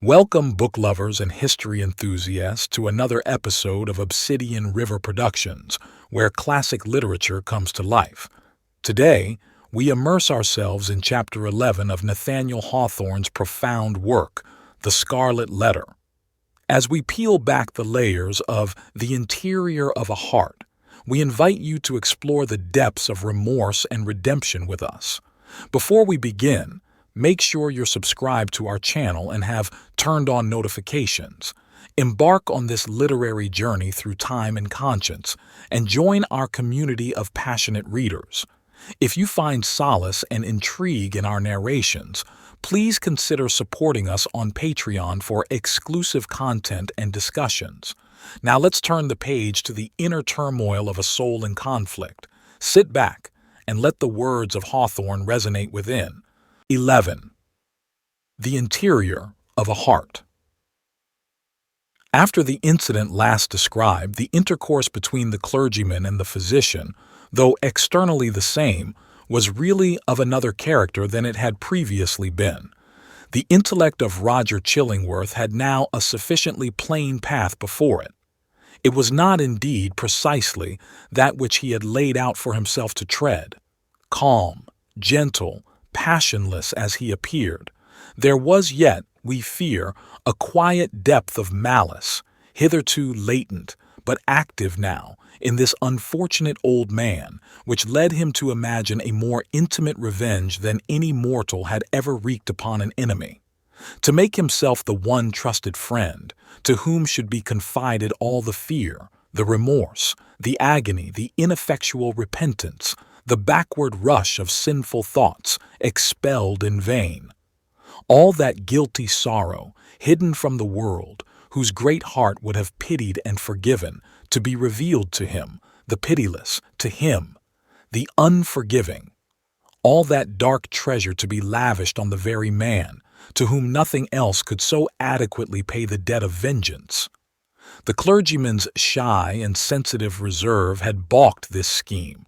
Welcome, book lovers and history enthusiasts, to another episode of Obsidian River Productions, where classic literature comes to life. Today, we immerse ourselves in Chapter 11 of Nathaniel Hawthorne's profound work, The Scarlet Letter. As we peel back the layers of The Interior of a Heart, we invite you to explore the depths of remorse and redemption with us. Before we begin, make sure you're subscribed to our channel and have turned on notifications. Embark on this literary journey through time and conscience, and join our community of passionate readers. If you find solace and intrigue in our narrations, please consider supporting us on Patreon for exclusive content and discussions. Now let's turn the page to the inner turmoil of a soul in conflict. Sit back and let the words of Hawthorne resonate within. 11. The Interior of a Heart. After the incident last described, the intercourse between the clergyman and the physician, though externally the same, was really of another character than it had previously been. The intellect of Roger Chillingworth had now a sufficiently plain path before it. It was not indeed precisely that which he had laid out for himself to tread. Calm, gentle, passionless as he appeared, there was yet, we fear, a quiet depth of malice, hitherto latent, but active now, in this unfortunate old man, which led him to imagine a more intimate revenge than any mortal had ever wreaked upon an enemy. To make himself the one trusted friend, to whom should be confided all the fear, the remorse, the agony, the ineffectual repentance, the backward rush of sinful thoughts, expelled in vain. All that guilty sorrow, hidden from the world, whose great heart would have pitied and forgiven, to be revealed to him, the pitiless, to him, the unforgiving. All that dark treasure to be lavished on the very man, to whom nothing else could so adequately pay the debt of vengeance. The clergyman's shy and sensitive reserve had balked this scheme.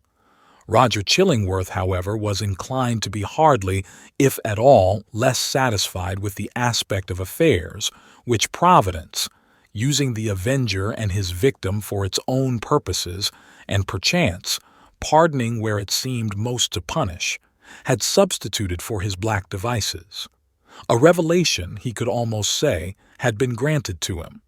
Roger Chillingworth, however, was inclined to be hardly, if at all, less satisfied with the aspect of affairs, which Providence, using the avenger and his victim for its own purposes, and perchance, pardoning where it seemed most to punish, had substituted for his black devices. A revelation, he could almost say, had been granted to him.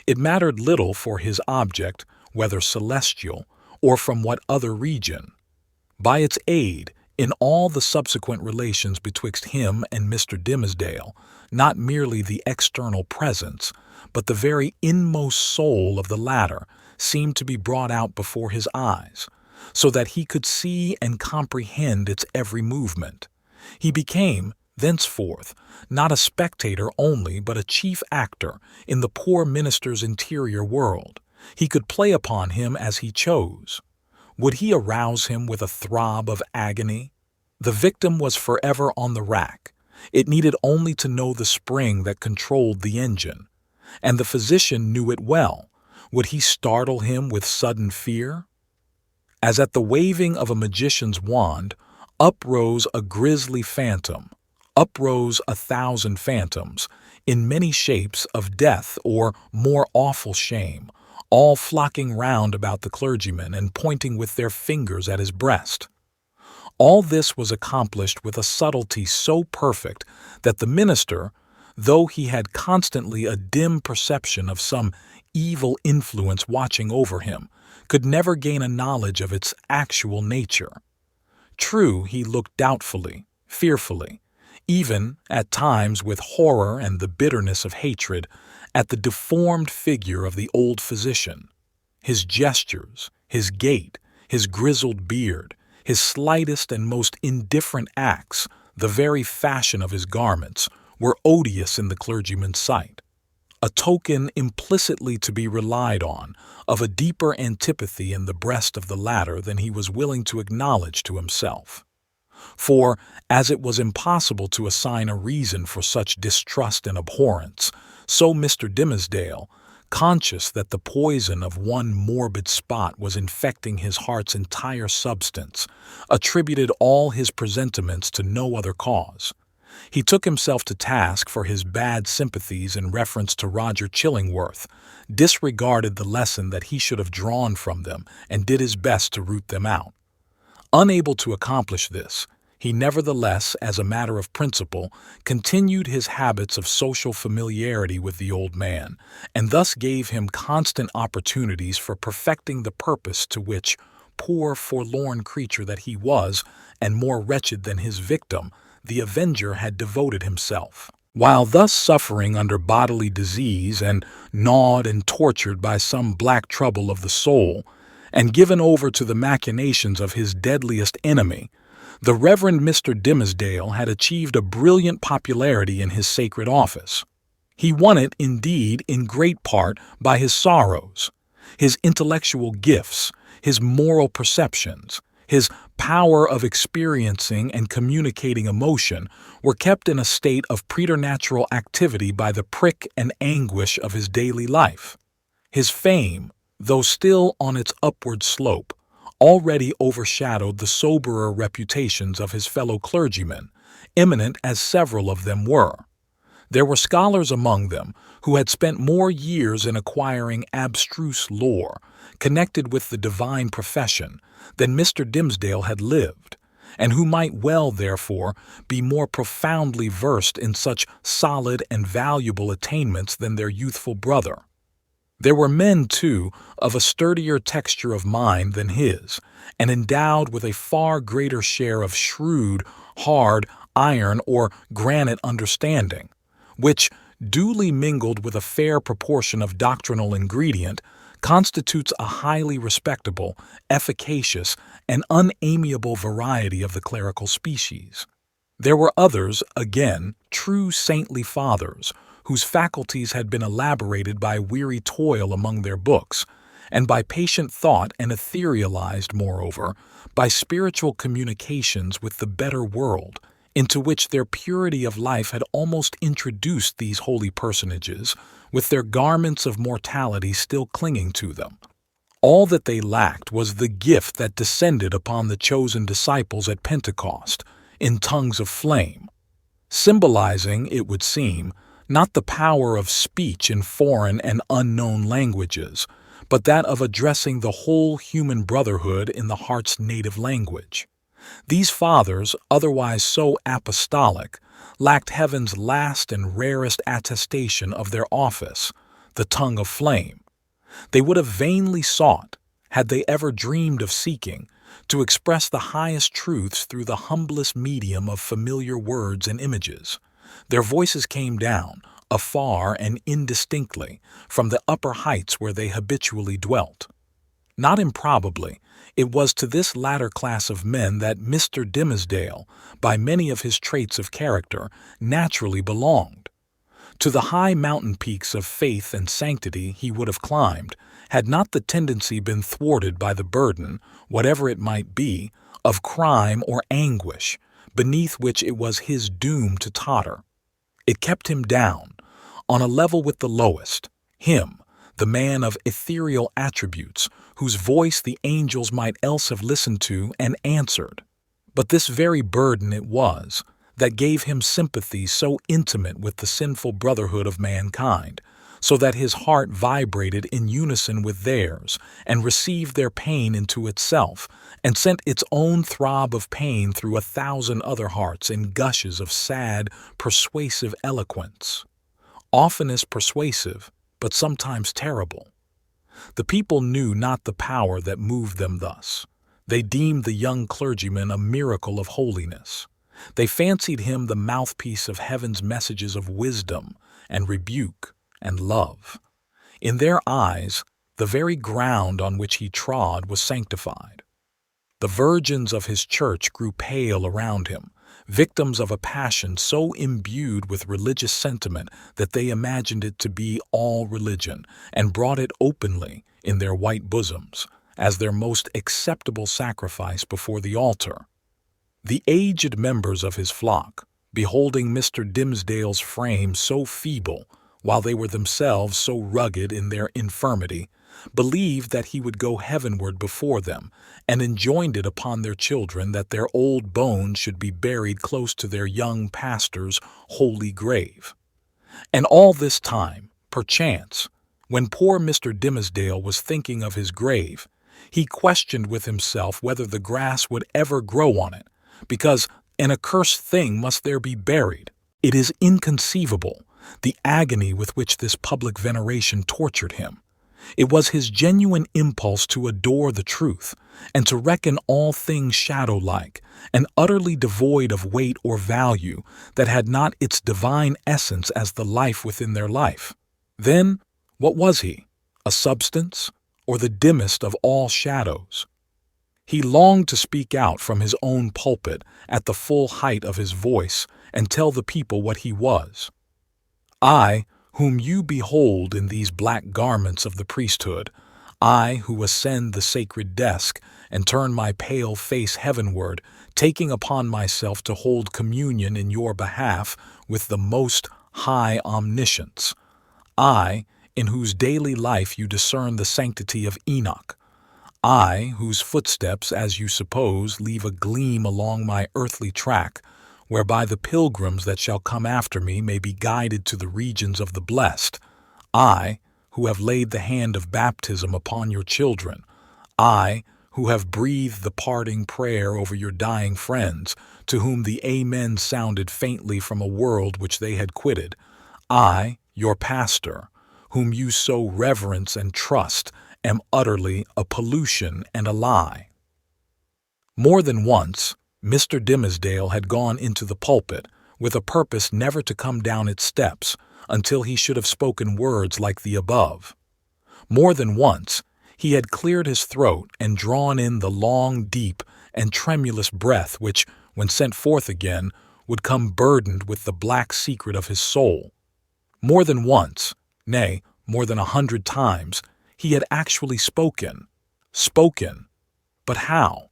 It mattered little for his object, whether celestial, or from what other region. By its aid, in all the subsequent relations betwixt him and Mr. Dimmesdale, not merely the external presence, but the very inmost soul of the latter seemed to be brought out before his eyes, so that he could see and comprehend its every movement. He became, thenceforth, not a spectator only, but a chief actor in the poor minister's interior world. He could play upon him as he chose. Would he arouse him with a throb of agony? The victim was forever on the rack. It needed only to know the spring that controlled the engine. And the physician knew it well. Would he startle him with sudden fear? As at the waving of a magician's wand, uprose a grisly phantom, uprose 1,000 phantoms, in many shapes of death or more awful shame, all flocking round about the clergyman and pointing with their fingers at his breast. All this was accomplished with a subtlety so perfect that the minister, though he had constantly a dim perception of some evil influence watching over him, could never gain a knowledge of its actual nature. True, he looked doubtfully, fearfully, even, at times with horror and the bitterness of hatred, at the deformed figure of the old physician. His gestures, his gait, his grizzled beard, his slightest and most indifferent acts, the very fashion of his garments, were odious in the clergyman's sight, a token implicitly to be relied on of a deeper antipathy in the breast of the latter than he was willing to acknowledge to himself. For, as it was impossible to assign a reason for such distrust and abhorrence, so Mr. Dimmesdale, conscious that the poison of one morbid spot was infecting his heart's entire substance, attributed all his presentiments to no other cause. He took himself to task for his bad sympathies in reference to Roger Chillingworth, disregarded the lesson that he should have drawn from them, and did his best to root them out. Unable to accomplish this, he nevertheless, as a matter of principle, continued his habits of social familiarity with the old man, and thus gave him constant opportunities for perfecting the purpose to which, poor forlorn creature that he was, and more wretched than his victim, the avenger had devoted himself. While thus suffering under bodily disease and gnawed and tortured by some black trouble of the soul, and given over to the machinations of his deadliest enemy, the Reverend Mr. Dimmesdale had achieved a brilliant popularity in his sacred office. He won it, indeed, in great part by his sorrows, his intellectual gifts, his moral perceptions, his power of experiencing and communicating emotion were kept in a state of preternatural activity by the prick and anguish of his daily life. His fame, though still on its upward slope, already overshadowed the soberer reputations of his fellow clergymen, eminent as several of them were. There were scholars among them who had spent more years in acquiring abstruse lore, connected with the divine profession, than Mr. Dimmesdale had lived, and who might well, therefore, be more profoundly versed in such solid and valuable attainments than their youthful brother. There were men, too, of a sturdier texture of mind than his, and endowed with a far greater share of shrewd, hard, iron, or granite understanding, which, duly mingled with a fair proportion of doctrinal ingredient, constitutes a highly respectable, efficacious, and unamiable variety of the clerical species. There were others, again, true saintly fathers, whose faculties had been elaborated by weary toil among their books, and by patient thought, and etherealized, moreover, by spiritual communications with the better world, into which their purity of life had almost introduced these holy personages, with their garments of mortality still clinging to them. All that they lacked was the gift that descended upon the chosen disciples at Pentecost, in tongues of flame, symbolizing, it would seem, not the power of speech in foreign and unknown languages, but that of addressing the whole human brotherhood in the heart's native language. These fathers, otherwise so apostolic, lacked heaven's last and rarest attestation of their office, the tongue of flame. They would have vainly sought, had they ever dreamed of seeking, to express the highest truths through the humblest medium of familiar words and images. Their voices came down, afar and indistinctly, from the upper heights where they habitually dwelt. Not improbably, it was to this latter class of men that Mr. Dimmesdale, by many of his traits of character, naturally belonged. To the high mountain peaks of faith and sanctity he would have climbed, had not the tendency been thwarted by the burden, whatever it might be, of crime or anguish, beneath which it was his doom to totter. It kept him down, on a level with the lowest, him, the man of ethereal attributes, whose voice the angels might else have listened to and answered. But this very burden it was that gave him sympathy so intimate with the sinful brotherhood of mankind, so that his heart vibrated in unison with theirs, and received their pain into itself, and sent its own throb of pain through 1,000 other hearts in gushes of sad, persuasive eloquence. Oftenest persuasive, but sometimes terrible. The people knew not the power that moved them thus. They deemed the young clergyman a miracle of holiness. They fancied him the mouthpiece of heaven's messages of wisdom and rebuke and love. In their eyes, the very ground on which he trod was sanctified. The virgins of his church grew pale around him, victims of a passion so imbued with religious sentiment that they imagined it to be all religion, and brought it openly in their white bosoms, as their most acceptable sacrifice before the altar. The aged members of his flock, beholding Mr. Dimmesdale's frame so feeble, while they were themselves so rugged in their infirmity, believed that he would go heavenward before them, and enjoined it upon their children that their old bones should be buried close to their young pastor's holy grave. And all this time, perchance, when poor Mr. Dimmesdale was thinking of his grave, he questioned with himself whether the grass would ever grow on it, because an accursed thing must there be buried. It is inconceivable, the agony with which this public veneration tortured him. It was his genuine impulse to adore the truth, and to reckon all things shadow-like, and utterly devoid of weight or value, that had not its divine essence as the life within their life. Then, what was he? A substance, or the dimmest of all shadows? He longed to speak out from his own pulpit at the full height of his voice and tell the people what he was. I, whom you behold in these black garments of the priesthood, I who ascend the sacred desk and turn my pale face heavenward, taking upon myself to hold communion in your behalf with the most high omniscience, I, in whose daily life you discern the sanctity of Enoch, I, whose footsteps, as you suppose, leave a gleam along my earthly track, whereby the pilgrims that shall come after me may be guided to the regions of the blessed, I, who have laid the hand of baptism upon your children, I, who have breathed the parting prayer over your dying friends, to whom the Amen sounded faintly from a world which they had quitted, I, your pastor, whom you so reverence and trust, am utterly a pollution and a lie. More than once, Mr. Dimmesdale had gone into the pulpit with a purpose never to come down its steps until he should have spoken words like the above. More than once, he had cleared his throat and drawn in the long, deep, and tremulous breath which, when sent forth again, would come burdened with the black secret of his soul. More than once, nay, more than 100 times, he had actually spoken. But how?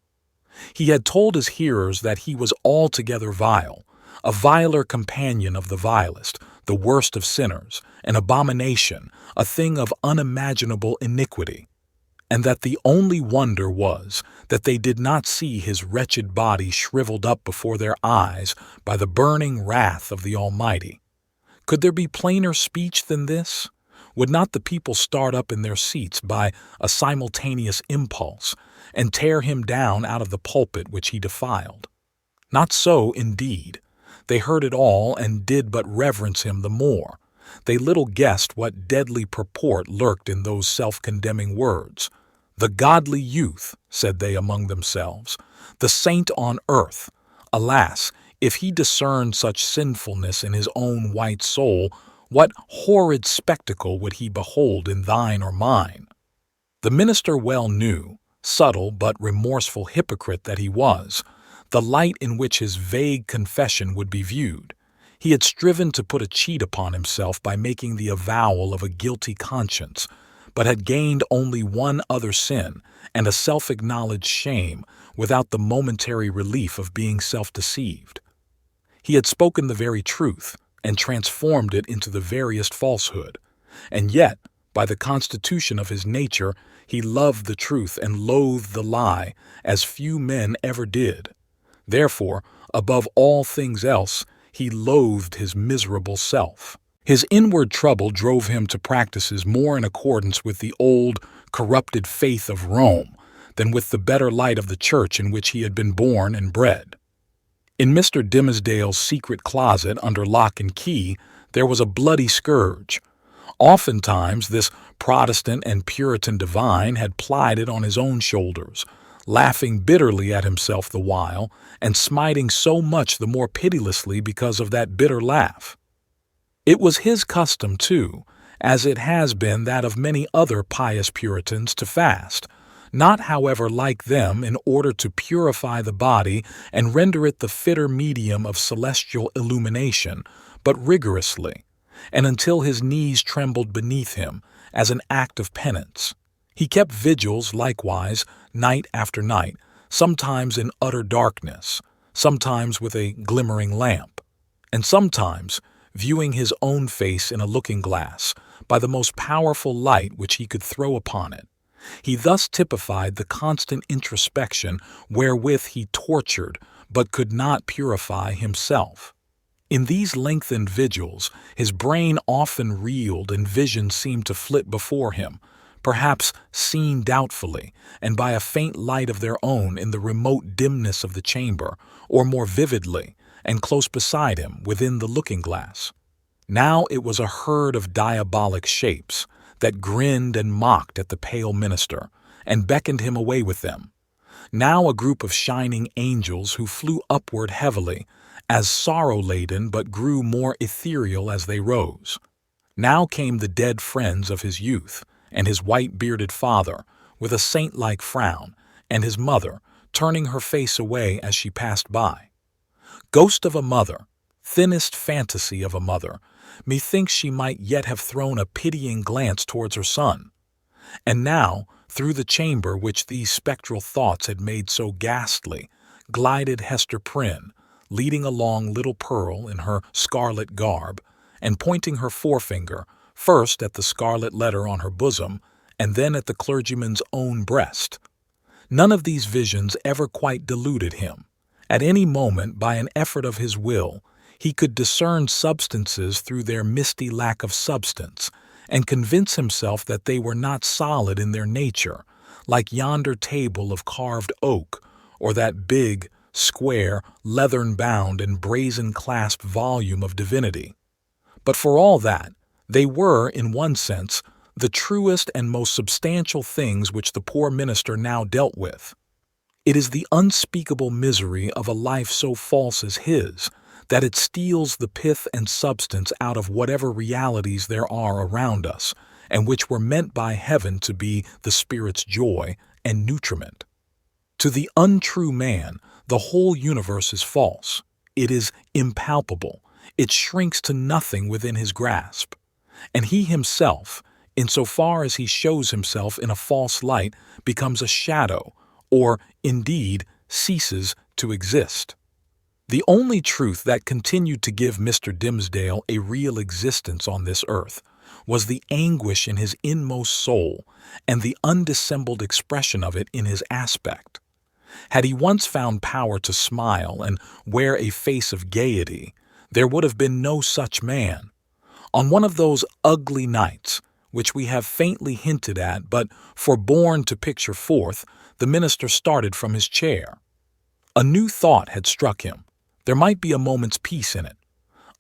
He had told his hearers that he was altogether vile, a viler companion of the vilest, the worst of sinners, an abomination, a thing of unimaginable iniquity, and that the only wonder was that they did not see his wretched body shriveled up before their eyes by the burning wrath of the Almighty. Could there be plainer speech than this? Would not the people start up in their seats by a simultaneous impulse, and tear him down out of the pulpit which he defiled? Not so, indeed. They heard it all and did but reverence him the more. They little guessed what deadly purport lurked in those self-condemning words. The godly youth, said they among themselves, the saint on earth. Alas, if he discerned such sinfulness in his own white soul, what horrid spectacle would he behold in thine or mine? The minister well knew, subtle but remorseful hypocrite that he was, the light in which his vague confession would be viewed. He had striven to put a cheat upon himself by making the avowal of a guilty conscience, but had gained only one other sin and a self-acknowledged shame without the momentary relief of being self-deceived. He had spoken the very truth, and transformed it into the veriest falsehood. And yet, by the constitution of his nature, he loved the truth and loathed the lie, as few men ever did. Therefore, above all things else, he loathed his miserable self. His inward trouble drove him to practices more in accordance with the old, corrupted faith of Rome than with the better light of the church in which he had been born and bred. In Mr. Dimmesdale's secret closet under lock and key, there was a bloody scourge. Oftentimes this Protestant and Puritan divine had plied it on his own shoulders, laughing bitterly at himself the while, and smiting so much the more pitilessly because of that bitter laugh. It was his custom, too, as it has been that of many other pious Puritans, to fast, not however like them in order to purify the body and render it the fitter medium of celestial illumination, but rigorously, and until his knees trembled beneath him as an act of penance. He kept vigils likewise, night after night, sometimes in utter darkness, sometimes with a glimmering lamp, and sometimes viewing his own face in a looking-glass, by the most powerful light which he could throw upon it. He thus typified the constant introspection wherewith he tortured but could not purify himself. In these lengthened vigils, his brain often reeled and visions seemed to flit before him, perhaps seen doubtfully and by a faint light of their own in the remote dimness of the chamber, or more vividly and close beside him within the looking-glass. Now it was a herd of diabolic shapes that grinned and mocked at the pale minister and beckoned him away with them. Now a group of shining angels who flew upward heavily, as sorrow-laden but grew more ethereal as they rose. Now came the dead friends of his youth, and his white-bearded father, with a saint-like frown, and his mother, turning her face away as she passed by. Ghost of a mother, thinnest fantasy of a mother, methinks she might yet have thrown a pitying glance towards her son. And now, through the chamber which these spectral thoughts had made so ghastly, glided Hester Prynne, leading along little Pearl in her scarlet garb, and pointing her forefinger first at the scarlet letter on her bosom, and then at the clergyman's own breast. None of these visions ever quite deluded him. At any moment, by an effort of his will, he could discern substances through their misty lack of substance, and convince himself that they were not solid in their nature, like yonder table of carved oak, or that big, square, leathern-bound and brazen-clasped volume of divinity. But for all that, they were, in one sense, the truest and most substantial things which the poor minister now dealt with. It is the unspeakable misery of a life so false as his, that it steals the pith and substance out of whatever realities there are around us, and which were meant by heaven to be the spirit's joy and nutriment. To the untrue man, the whole universe is false. It is impalpable. It shrinks to nothing within his grasp. And he himself, insofar as he shows himself in a false light, becomes a shadow, or, indeed, ceases to exist. The only truth that continued to give Mr. Dimmesdale a real existence on this earth was the anguish in his inmost soul and the undissembled expression of it in his aspect. Had he once found power to smile and wear a face of gaiety, there would have been no such man. On one of those ugly nights, which we have faintly hinted at but forborne to picture forth, the minister started from his chair. A new thought had struck him. There might be a moment's peace in it.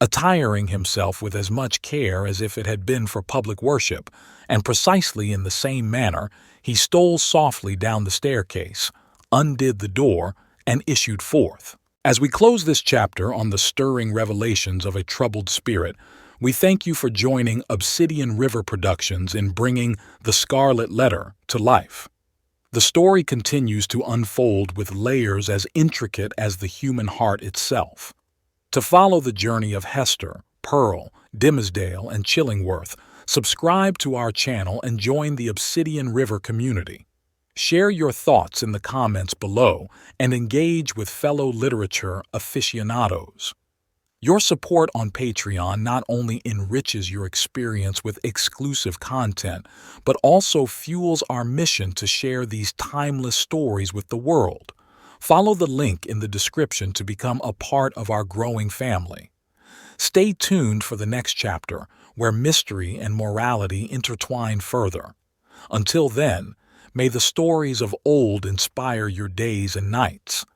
Attiring himself with as much care as if it had been for public worship, and precisely in the same manner, he stole softly down the staircase, undid the door, and issued forth. As we close this chapter on the stirring revelations of a troubled spirit, we thank you for joining Obsidian River Productions in bringing The Scarlet Letter to life. The story continues to unfold with layers as intricate as the human heart itself. To follow the journey of Hester, Pearl, Dimmesdale, and Chillingworth, subscribe to our channel and join the Obsidian River community. Share your thoughts in the comments below and engage with fellow literature aficionados. Your support on Patreon not only enriches your experience with exclusive content, but also fuels our mission to share these timeless stories with the world. Follow the link in the description to become a part of our growing family. Stay tuned for the next chapter, where mystery and morality intertwine further. Until then, may the stories of old inspire your days and nights.